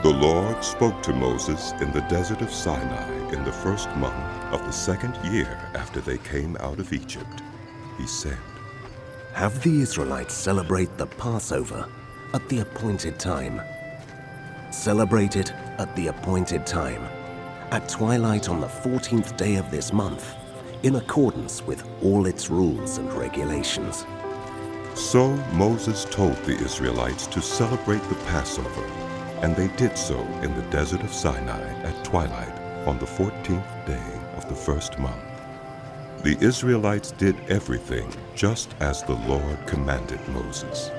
The Lord spoke to Moses in the desert of Sinai in the first month of the second year after they came out of Egypt. He said, "Have the Israelites celebrate the Passover at the appointed time. Celebrate it at the appointed time, at twilight on the 14th day of this month, in accordance with all its rules and regulations." So Moses told the Israelites to celebrate the Passover, and they did so in the desert of Sinai at twilight on the 14th day of the first month. The Israelites did everything just as the Lord commanded Moses.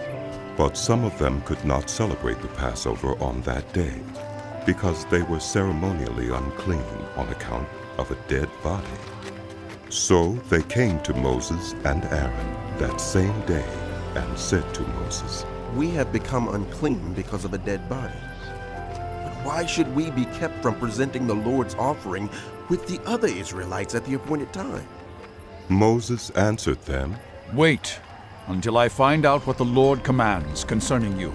But some of them could not celebrate the Passover on that day because they were ceremonially unclean on account of a dead body. So they came to Moses and Aaron that same day and said to Moses, "We have become unclean because of a dead body. But why should we be kept from presenting the Lord's offering with the other Israelites at the appointed time?" Moses answered them, "Wait until I find out what the Lord commands concerning you."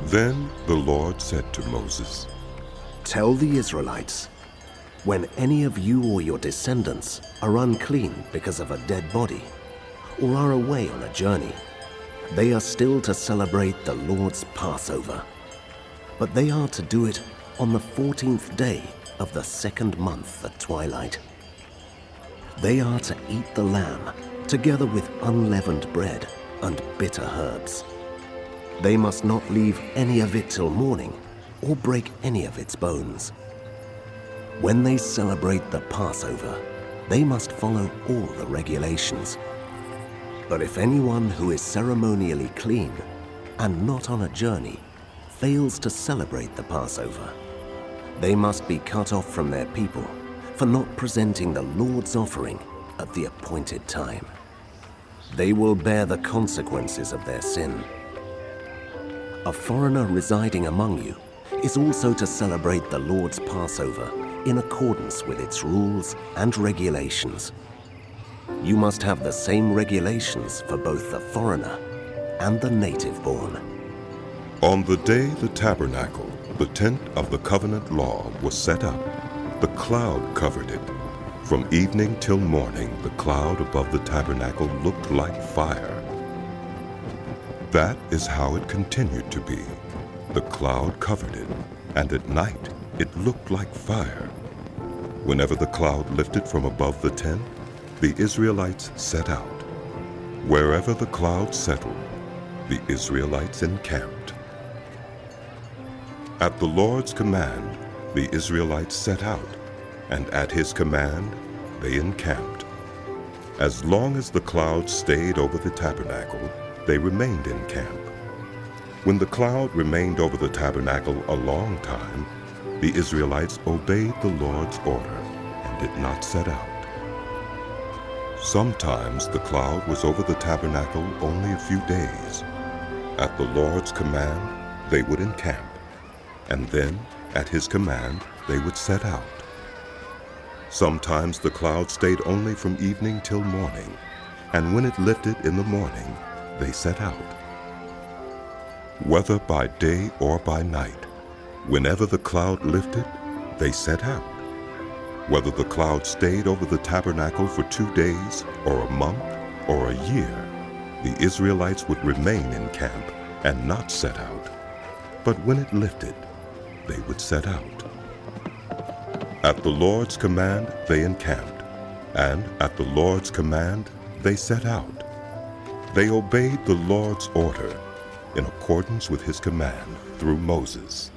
Then the Lord said to Moses, "Tell the Israelites, when any of you or your descendants are unclean because of a dead body, or are away on a journey, they are still to celebrate the Lord's Passover. But they are to do it on the 14th day of the second month at twilight. They are to eat the lamb together with unleavened bread and bitter herbs. They must not leave any of it till morning or break any of its bones. When they celebrate the Passover, they must follow all the regulations. But if anyone who is ceremonially clean and not on a journey fails to celebrate the Passover, they must be cut off from their people for not presenting the Lord's offering at the appointed time. They will bear the consequences of their sin. A foreigner residing among you is also to celebrate the Lord's Passover in accordance with its rules and regulations. You must have the same regulations for both the foreigner and the native-born." On the day the tabernacle, the tent of the covenant law, was set up, the cloud covered it. From evening till morning, the cloud above the tabernacle looked like fire. That is how it continued to be. The cloud covered it, and at night it looked like fire. Whenever the cloud lifted from above the tent, the Israelites set out. Wherever the cloud settled, the Israelites encamped. At the Lord's command, the Israelites set out, and at his command, they encamped. As long as the cloud stayed over the tabernacle, they remained in camp. When the cloud remained over the tabernacle a long time, the Israelites obeyed the Lord's order and did not set out. Sometimes the cloud was over the tabernacle only a few days. At the Lord's command, they would encamp, and then, at his command, they would set out. Sometimes the cloud stayed only from evening till morning, and when it lifted in the morning, they set out. Whether by day or by night, whenever the cloud lifted, they set out. Whether the cloud stayed over the tabernacle for 2 days, or a month, or a year, the Israelites would remain in camp and not set out. But when it lifted, they would set out. At the Lord's command, they encamped, and at the Lord's command, they set out. They obeyed the Lord's order in accordance with his command through Moses.